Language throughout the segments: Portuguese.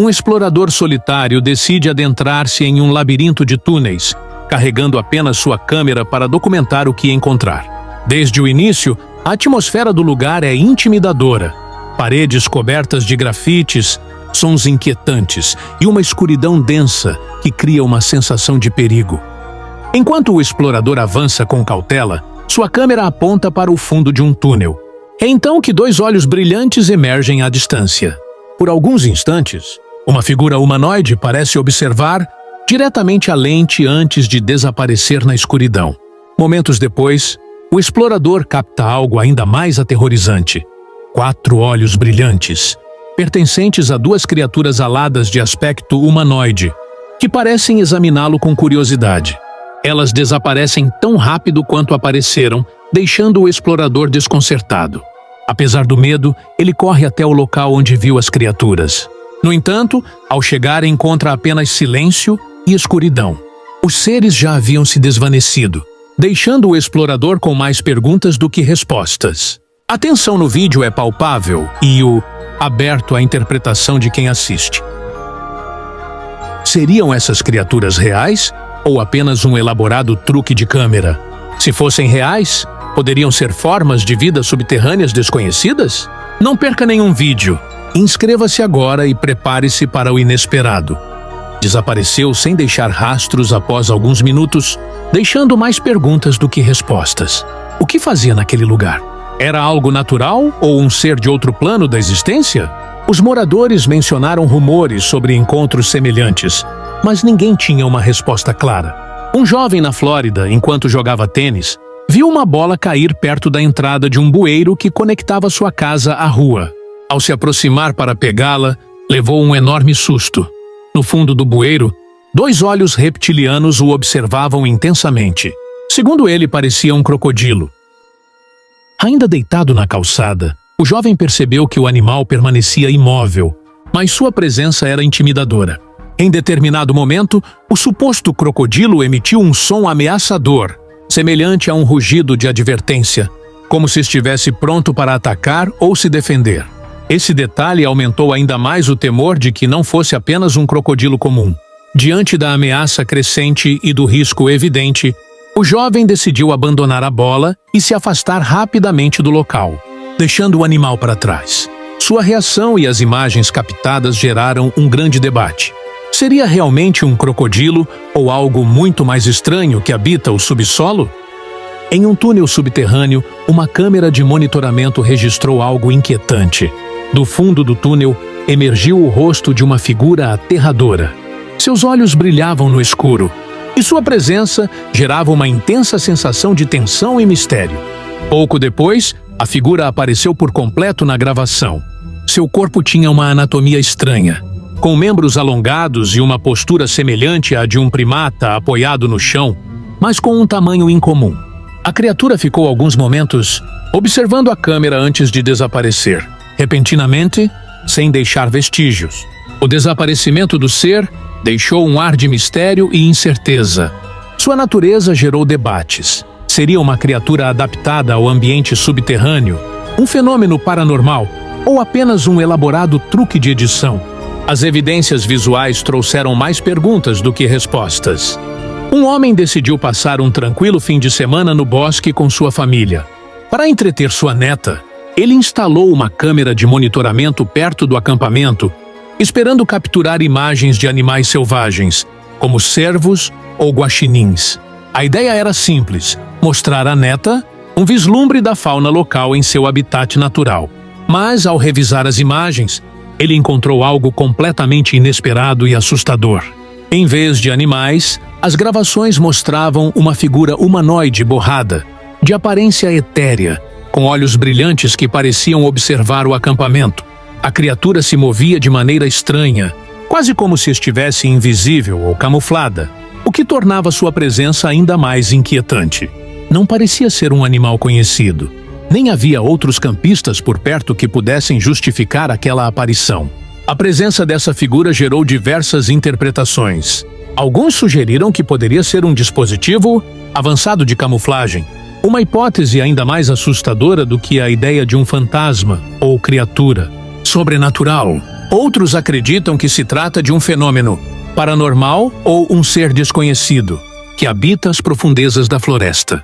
Um explorador solitário decide adentrar-se em um labirinto de túneis, carregando apenas sua câmera para documentar o que encontrar. Desde o início, a atmosfera do lugar é intimidadora. Paredes cobertas de grafites, sons inquietantes e uma escuridão densa que cria uma sensação de perigo. Enquanto o explorador avança com cautela, sua câmera aponta para o fundo de um túnel. É então que dois olhos brilhantes emergem à distância. Por alguns instantes, uma figura humanoide parece observar diretamente a lente antes de desaparecer na escuridão. Momentos depois, o explorador capta algo ainda mais aterrorizante. 4 olhos brilhantes, pertencentes a 2 criaturas aladas de aspecto humanoide, que parecem examiná-lo com curiosidade. Elas desaparecem tão rápido quanto apareceram, deixando o explorador desconcertado. Apesar do medo, ele corre até o local onde viu as criaturas. No entanto, ao chegar, encontra apenas silêncio e escuridão. Os seres já haviam se desvanecido, deixando o explorador com mais perguntas do que respostas. A tensão no vídeo é palpável e aberto à interpretação de quem assiste. Seriam essas criaturas reais ou apenas um elaborado truque de câmera? Se fossem reais, poderiam ser formas de vida subterrâneas desconhecidas? Não perca nenhum vídeo. Inscreva-se agora e prepare-se para o inesperado. Desapareceu sem deixar rastros após alguns minutos, deixando mais perguntas do que respostas. O que fazia naquele lugar? Era algo natural ou um ser de outro plano da existência? Os moradores mencionaram rumores sobre encontros semelhantes, mas ninguém tinha uma resposta clara. Um jovem na Flórida, enquanto jogava tênis, viu uma bola cair perto da entrada de um bueiro que conectava sua casa à rua. Ao se aproximar para pegá-la, levou um enorme susto. No fundo do bueiro, 2 olhos reptilianos o observavam intensamente. Segundo ele, parecia um crocodilo. Ainda deitado na calçada, o jovem percebeu que o animal permanecia imóvel, mas sua presença era intimidadora. Em determinado momento, o suposto crocodilo emitiu um som ameaçador, semelhante a um rugido de advertência, como se estivesse pronto para atacar ou se defender. Esse detalhe aumentou ainda mais o temor de que não fosse apenas um crocodilo comum. Diante da ameaça crescente e do risco evidente, o jovem decidiu abandonar a bola e se afastar rapidamente do local, deixando o animal para trás. Sua reação e as imagens captadas geraram um grande debate. Seria realmente um crocodilo ou algo muito mais estranho que habita o subsolo? Em um túnel subterrâneo, uma câmera de monitoramento registrou algo inquietante. Do fundo do túnel, emergiu o rosto de uma figura aterradora. Seus olhos brilhavam no escuro, e sua presença gerava uma intensa sensação de tensão e mistério. Pouco depois, a figura apareceu por completo na gravação. Seu corpo tinha uma anatomia estranha, com membros alongados e uma postura semelhante à de um primata apoiado no chão, mas com um tamanho incomum. A criatura ficou alguns momentos observando a câmera antes de desaparecer, repentinamente, sem deixar vestígios. O desaparecimento do ser deixou um ar de mistério e incerteza. Sua natureza gerou debates. Seria uma criatura adaptada ao ambiente subterrâneo, um fenômeno paranormal ou apenas um elaborado truque de edição? As evidências visuais trouxeram mais perguntas do que respostas. Um homem decidiu passar um tranquilo fim de semana no bosque com sua família. Para entreter sua neta, ele instalou uma câmera de monitoramento perto do acampamento, esperando capturar imagens de animais selvagens, como cervos ou guaxinins. A ideia era simples: mostrar à neta um vislumbre da fauna local em seu habitat natural. Mas, ao revisar as imagens, ele encontrou algo completamente inesperado e assustador. Em vez de animais, as gravações mostravam uma figura humanoide borrada, de aparência etérea, com olhos brilhantes que pareciam observar o acampamento. A criatura se movia de maneira estranha, quase como se estivesse invisível ou camuflada, o que tornava sua presença ainda mais inquietante. Não parecia ser um animal conhecido. Nem havia outros campistas por perto que pudessem justificar aquela aparição. A presença dessa figura gerou diversas interpretações. Alguns sugeriram que poderia ser um dispositivo avançado de camuflagem, uma hipótese ainda mais assustadora do que a ideia de um fantasma ou criatura sobrenatural. Outros acreditam que se trata de um fenômeno paranormal ou um ser desconhecido que habita as profundezas da floresta.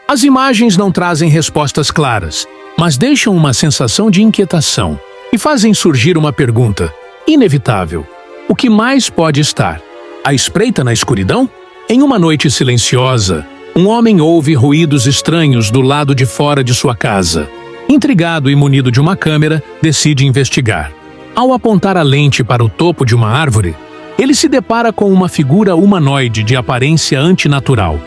As imagens não trazem respostas claras, mas deixam uma sensação de inquietação e fazem surgir uma pergunta inevitável: o que mais pode estar à espreita na escuridão? Em uma noite silenciosa, um homem ouve ruídos estranhos do lado de fora de sua casa. Intrigado e munido de uma câmera, decide investigar. Ao apontar a lente para o topo de uma árvore, ele se depara com uma figura humanoide de aparência antinatural.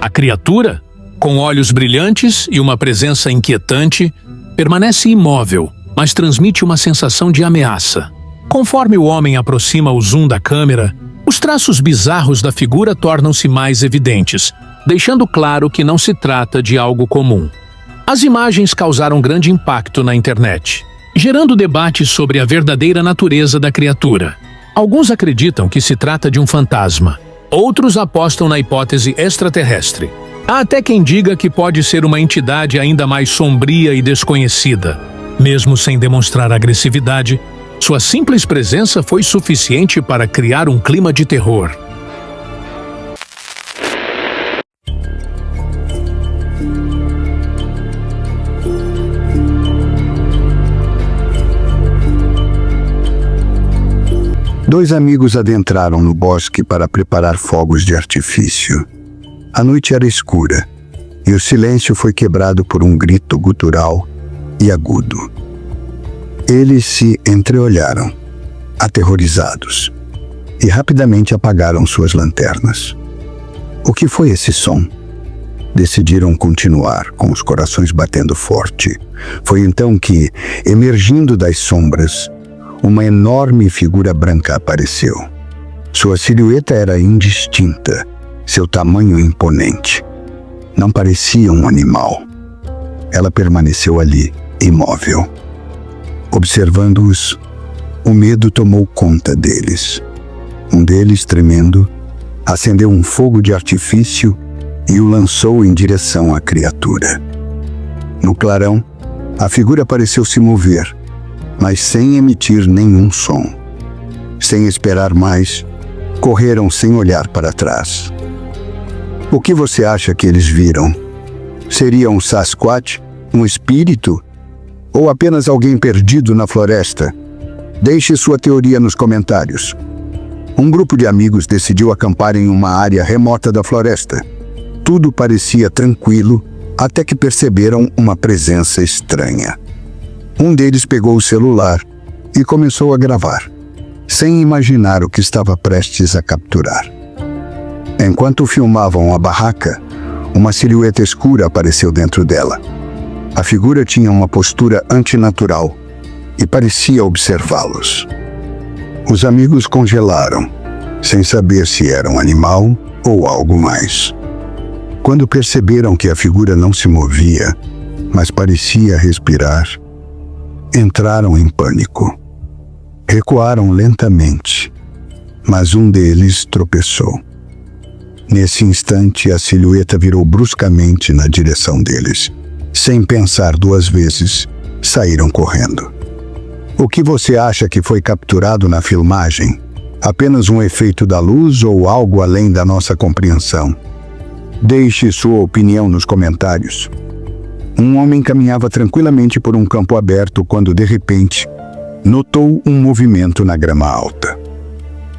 A criatura, com olhos brilhantes e uma presença inquietante, permanece imóvel, mas transmite uma sensação de ameaça. Conforme o homem aproxima o zoom da câmera, os traços bizarros da figura tornam-se mais evidentes, deixando claro que não se trata de algo comum. As imagens causaram grande impacto na internet, gerando debates sobre a verdadeira natureza da criatura. Alguns acreditam que se trata de um fantasma, outros apostam na hipótese extraterrestre. Há até quem diga que pode ser uma entidade ainda mais sombria e desconhecida. Mesmo sem demonstrar agressividade, sua simples presença foi suficiente para criar um clima de terror. Dois amigos adentraram no bosque para preparar fogos de artifício. A noite era escura, e o silêncio foi quebrado por um grito gutural e agudo. Eles se entreolharam, aterrorizados, e rapidamente apagaram suas lanternas. O que foi esse som? Decidiram continuar, com os corações batendo forte. Foi então que, emergindo das sombras, uma enorme figura branca apareceu. Sua silhueta era indistinta, seu tamanho imponente. Não parecia um animal. Ela permaneceu ali, imóvel. Observando-os, o medo tomou conta deles. Um deles, tremendo, acendeu um fogo de artifício e o lançou em direção à criatura. No clarão, a figura pareceu se mover, mas sem emitir nenhum som. Sem esperar mais, correram sem olhar para trás. O que você acha que eles viram? Seria um Sasquatch? Um espírito? Ou apenas alguém perdido na floresta? Deixe sua teoria nos comentários. Um grupo de amigos decidiu acampar em uma área remota da floresta. Tudo parecia tranquilo, até que perceberam uma presença estranha. Um deles pegou o celular e começou a gravar, sem imaginar o que estava prestes a capturar. Enquanto filmavam a barraca, uma silhueta escura apareceu dentro dela. A figura tinha uma postura antinatural e parecia observá-los. Os amigos congelaram, sem saber se era um animal ou algo mais. Quando perceberam que a figura não se movia, mas parecia respirar, entraram em pânico. Recuaram lentamente, mas um deles tropeçou. Nesse instante, a silhueta virou bruscamente na direção deles. Sem pensar duas vezes, saíram correndo. O que você acha que foi capturado na filmagem? Apenas um efeito da luz ou algo além da nossa compreensão? Deixe sua opinião nos comentários. Um homem caminhava tranquilamente por um campo aberto quando, de repente, notou um movimento na grama alta.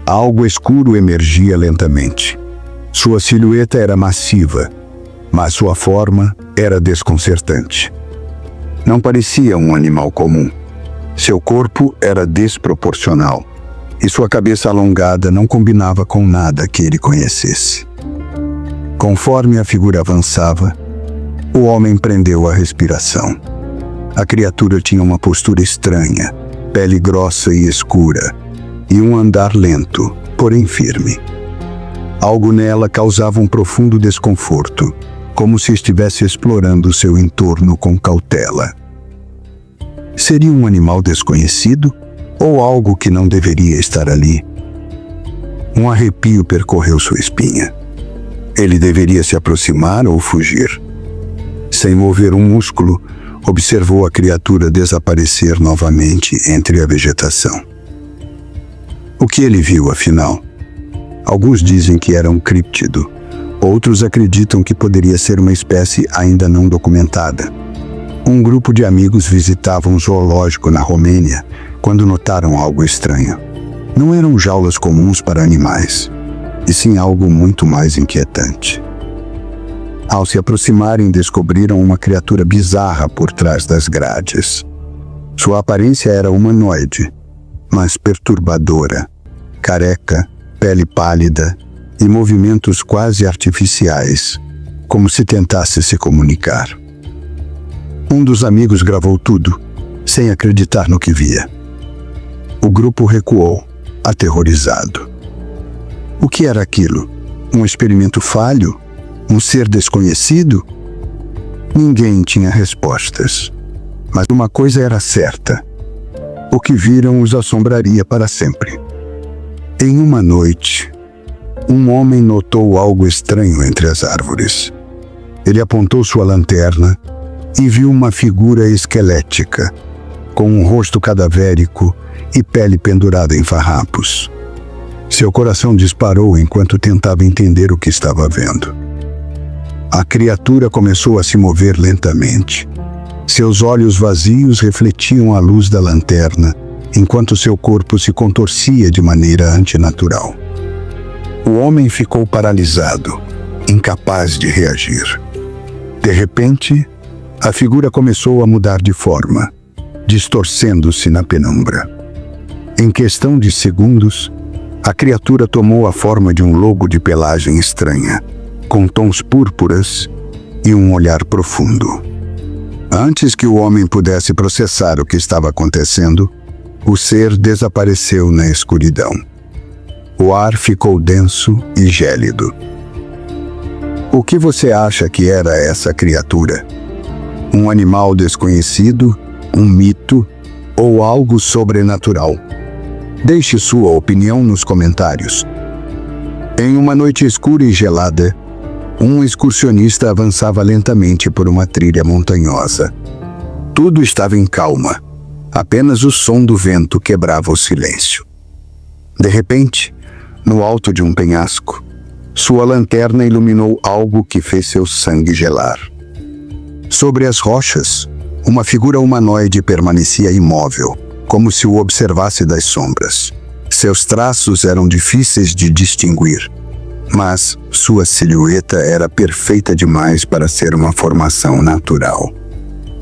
Algo escuro emergia lentamente. Sua silhueta era massiva, mas sua forma era desconcertante. Não parecia um animal comum. Seu corpo era desproporcional, e sua cabeça alongada não combinava com nada que ele conhecesse. Conforme a figura avançava, o homem prendeu a respiração. A criatura tinha uma postura estranha, pele grossa e escura, e um andar lento, porém firme. Algo nela causava um profundo desconforto, como se estivesse explorando seu entorno com cautela. Seria um animal desconhecido ou algo que não deveria estar ali? Um arrepio percorreu sua espinha. Ele deveria se aproximar ou fugir? Sem mover um músculo, observou a criatura desaparecer novamente entre a vegetação. O que ele viu, afinal? Alguns dizem que era um críptido. Outros acreditam que poderia ser uma espécie ainda não documentada. Um grupo de amigos visitava um zoológico na Romênia quando notaram algo estranho. Não eram jaulas comuns para animais, e sim algo muito mais inquietante. Ao se aproximarem, descobriram uma criatura bizarra por trás das grades. Sua aparência era humanoide, mas perturbadora, careca, pele pálida e movimentos quase artificiais, como se tentasse se comunicar. Um dos amigos gravou tudo, sem acreditar no que via. O grupo recuou, aterrorizado. O que era aquilo? Um experimento falho? Um ser desconhecido? Ninguém tinha respostas. Mas uma coisa era certa: o que viram os assombraria para sempre. Em uma noite, um homem notou algo estranho entre as árvores. Ele apontou sua lanterna e viu uma figura esquelética, com um rosto cadavérico e pele pendurada em farrapos. Seu coração disparou enquanto tentava entender o que estava vendo. A criatura começou a se mover lentamente. Seus olhos vazios refletiam a luz da lanterna, enquanto seu corpo se contorcia de maneira antinatural. O homem ficou paralisado, incapaz de reagir. De repente, a figura começou a mudar de forma, distorcendo-se na penumbra. Em questão de segundos, a criatura tomou a forma de um lobo de pelagem estranha, com tons púrpuras e um olhar profundo. Antes que o homem pudesse processar o que estava acontecendo, o ser desapareceu na escuridão. O ar ficou denso e gélido. O que você acha que era essa criatura? Um animal desconhecido, um mito ou algo sobrenatural? Deixe sua opinião nos comentários. Em uma noite escura e gelada, um excursionista avançava lentamente por uma trilha montanhosa. Tudo estava em calma. Apenas o som do vento quebrava o silêncio. De repente, no alto de um penhasco, sua lanterna iluminou algo que fez seu sangue gelar. Sobre as rochas, uma figura humanoide permanecia imóvel, como se o observasse das sombras. Seus traços eram difíceis de distinguir, mas sua silhueta era perfeita demais para ser uma formação natural.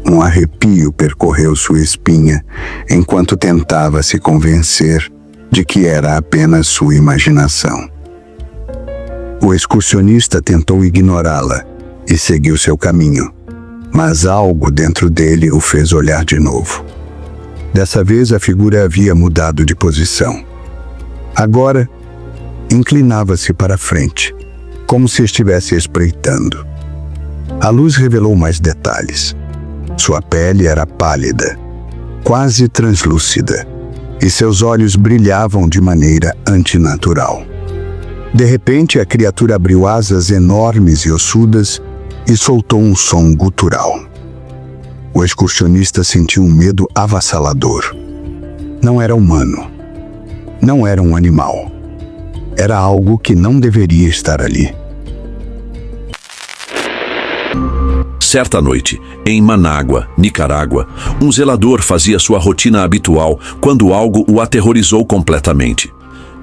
Um arrepio percorreu sua espinha enquanto tentava se convencer de que era apenas sua imaginação. O excursionista tentou ignorá-la e seguiu seu caminho, mas algo dentro dele o fez olhar de novo. Dessa vez a figura havia mudado de posição. Agora, inclinava-se para frente, como se estivesse espreitando. A luz revelou mais detalhes. Sua pele era pálida, quase translúcida, e seus olhos brilhavam de maneira antinatural. De repente, a criatura abriu asas enormes e ossudas e soltou um som gutural. O excursionista sentiu um medo avassalador. Não era humano. Não era um animal. Era algo que não deveria estar ali. Certa noite, em Manágua, Nicarágua, um zelador fazia sua rotina habitual quando algo o aterrorizou completamente.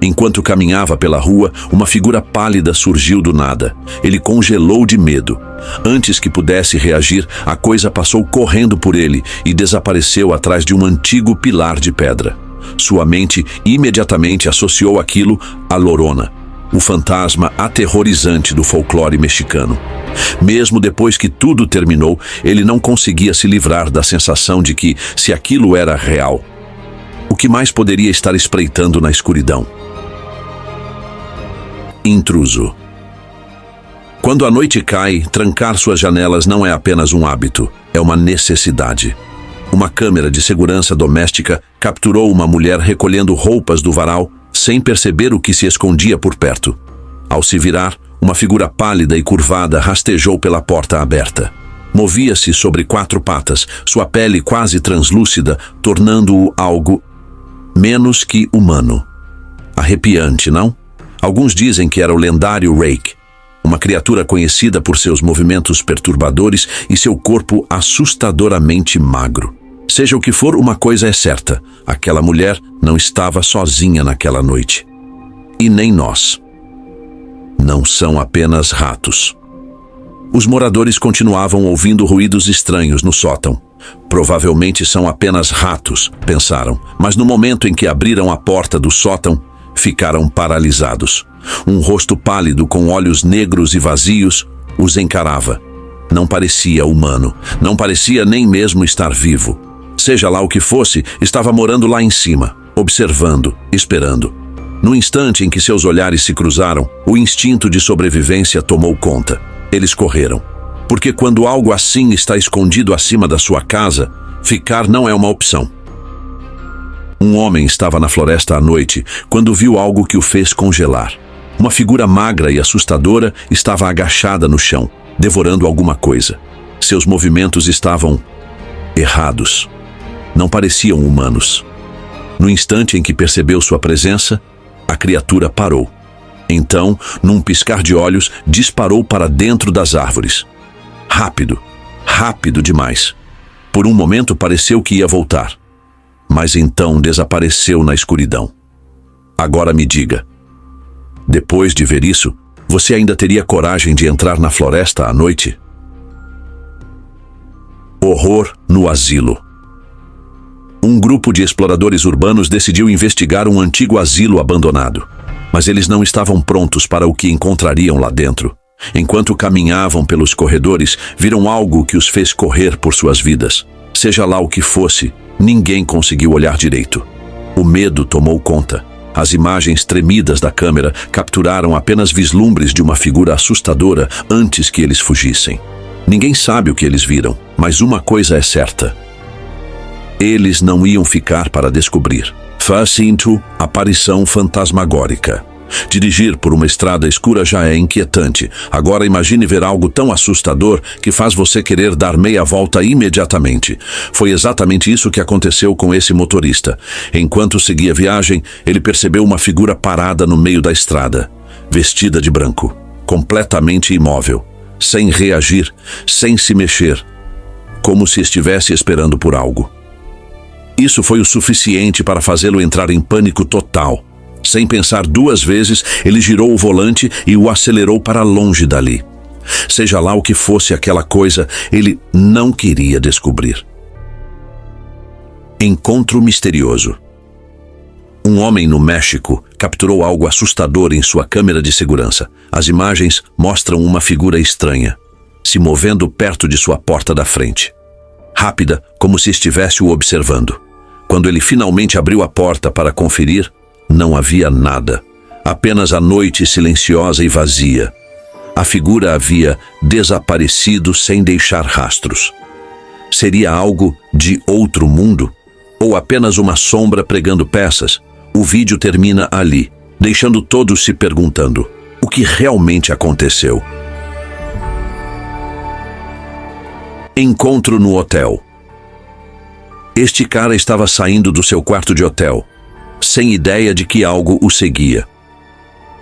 Enquanto caminhava pela rua, uma figura pálida surgiu do nada. Ele congelou de medo. Antes que pudesse reagir, a coisa passou correndo por ele e desapareceu atrás de um antigo pilar de pedra. Sua mente imediatamente associou aquilo à Llorona, o fantasma aterrorizante do folclore mexicano. Mesmo depois que tudo terminou, ele não conseguia se livrar da sensação de que, se aquilo era real, o que mais poderia estar espreitando na escuridão? Intruso. Quando a noite cai, trancar suas janelas não é apenas um hábito, é uma necessidade. Uma câmera de segurança doméstica capturou uma mulher recolhendo roupas do varal sem perceber o que se escondia por perto. Ao se virar, uma figura pálida e curvada rastejou pela porta aberta. Movia-se sobre 4 patas, sua pele quase translúcida, tornando-o algo menos que humano. Arrepiante, não? Alguns dizem que era o lendário Rake, uma criatura conhecida por seus movimentos perturbadores e seu corpo assustadoramente magro. Seja o que for, uma coisa é certa: aquela mulher não estava sozinha naquela noite. E nem nós. Não são apenas ratos. Os moradores continuavam ouvindo ruídos estranhos no sótão. Provavelmente são apenas ratos, pensaram, mas no momento em que abriram a porta do sótão, ficaram paralisados. Um rosto pálido com olhos negros e vazios os encarava. Não parecia humano, não parecia nem mesmo estar vivo. Seja lá o que fosse, estava morando lá em cima, observando, esperando. No instante em que seus olhares se cruzaram, o instinto de sobrevivência tomou conta. Eles correram. Porque quando algo assim está escondido acima da sua casa, ficar não é uma opção. Um homem estava na floresta à noite quando viu algo que o fez congelar. Uma figura magra e assustadora estava agachada no chão, devorando alguma coisa. Seus movimentos estavam errados. Não pareciam humanos. No instante em que percebeu sua presença, a criatura parou. Então, num piscar de olhos, disparou para dentro das árvores. Rápido, rápido demais. Por um momento pareceu que ia voltar, mas então desapareceu na escuridão. Agora me diga, depois de ver isso, você ainda teria coragem de entrar na floresta à noite? Horror no asilo. Um grupo de exploradores urbanos decidiu investigar um antigo asilo abandonado, mas eles não estavam prontos para o que encontrariam lá dentro. Enquanto caminhavam pelos corredores, viram algo que os fez correr por suas vidas. Seja lá o que fosse, ninguém conseguiu olhar direito. O medo tomou conta. As imagens tremidas da câmera capturaram apenas vislumbres de uma figura assustadora antes que eles fugissem. Ninguém sabe o que eles viram, mas uma coisa é certa: eles não iam ficar para descobrir. Facinto, aparição fantasmagórica. Dirigir por uma estrada escura já é inquietante. Agora imagine ver algo tão assustador que faz você querer dar meia volta imediatamente. Foi exatamente isso que aconteceu com esse motorista. Enquanto seguia a viagem, ele percebeu uma figura parada no meio da estrada, vestida de branco, completamente imóvel, sem reagir, sem se mexer, como se estivesse esperando por algo. Isso foi o suficiente para fazê-lo entrar em pânico total. Sem pensar 2 vezes, ele girou o volante e o acelerou para longe dali. Seja lá o que fosse aquela coisa, ele não queria descobrir. Encontro misterioso. Um homem no México capturou algo assustador em sua câmera de segurança. As imagens mostram uma figura estranha, se movendo perto de sua porta da frente. Rápida, como se estivesse o observando. Quando ele finalmente abriu a porta para conferir, não havia nada, apenas a noite silenciosa e vazia. A figura havia desaparecido sem deixar rastros. Seria algo de outro mundo? Ou apenas uma sombra pregando peças? O vídeo termina ali, deixando todos se perguntando: o que realmente aconteceu? Encontro no hotel. Este cara estava saindo do seu quarto de hotel, sem ideia de que algo o seguia.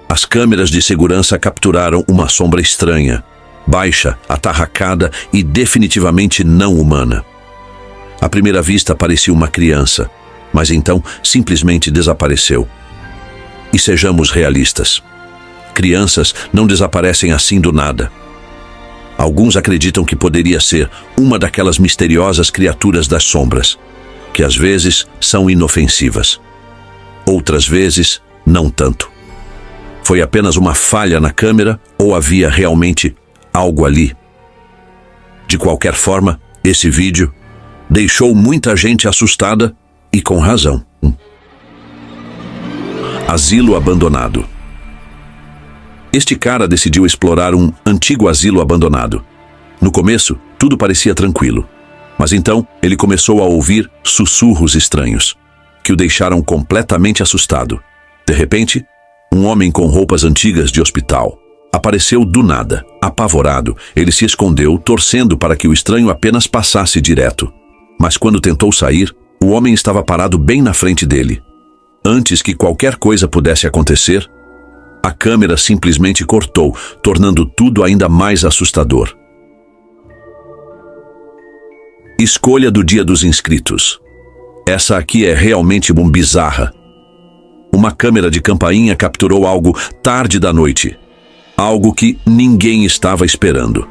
As câmeras de segurança capturaram uma sombra estranha, baixa, atarracada e definitivamente não humana. À primeira vista parecia uma criança, mas então simplesmente desapareceu. E sejamos realistas: crianças não desaparecem assim do nada. Alguns acreditam que poderia ser uma daquelas misteriosas criaturas das sombras, que às vezes são inofensivas. Outras vezes, não tanto. Foi apenas uma falha na câmera ou havia realmente algo ali? De qualquer forma, esse vídeo deixou muita gente assustada e com razão. Asilo abandonado. Este cara decidiu explorar um antigo asilo abandonado. No começo, tudo parecia tranquilo, mas então ele começou a ouvir sussurros estranhos, que o deixaram completamente assustado. De repente, um homem com roupas antigas de hospital, apareceu do nada. Apavorado, ele se escondeu, torcendo para que o estranho apenas passasse direto. Mas quando tentou sair, o homem estava parado bem na frente dele. Antes que qualquer coisa pudesse acontecer, a câmera simplesmente cortou, tornando tudo ainda mais assustador. Escolha do Dia dos Inscritos. Essa aqui é realmente bizarra. Uma câmera de campainha capturou algo tarde da noite. Algo que ninguém estava esperando.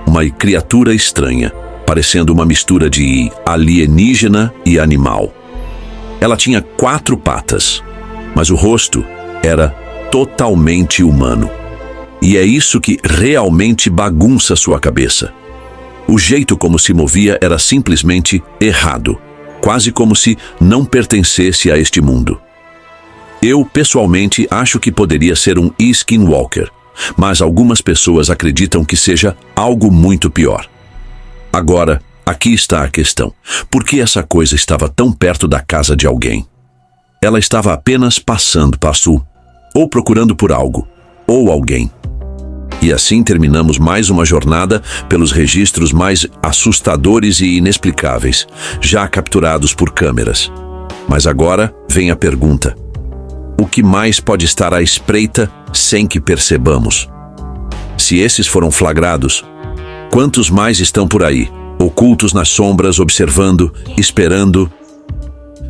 Uma criatura estranha, parecendo uma mistura de alienígena e animal. Ela tinha 4 patas, mas o rosto era totalmente humano. E é isso que realmente bagunça sua cabeça. O jeito como se movia era simplesmente errado, quase como se não pertencesse a este mundo. Eu, pessoalmente, acho que poderia ser um Skinwalker, mas algumas pessoas acreditam que seja algo muito pior. Agora, aqui está a questão. Por que essa coisa estava tão perto da casa de alguém? Ela estava apenas passando, ou procurando por algo, ou alguém. E assim terminamos mais uma jornada pelos registros mais assustadores e inexplicáveis, já capturados por câmeras. Mas agora vem a pergunta: o que mais pode estar à espreita sem que percebamos? Se esses foram flagrados, quantos mais estão por aí, ocultos nas sombras, observando, esperando?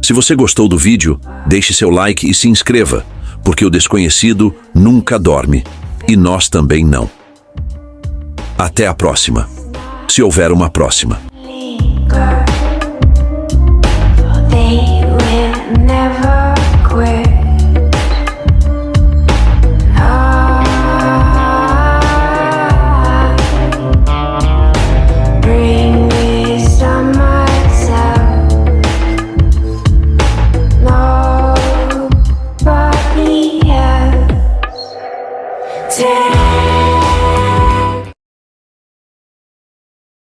Se você gostou do vídeo, deixe seu like e se inscreva, porque o desconhecido nunca dorme, e nós também não. Até a próxima, se houver uma próxima. Yeah.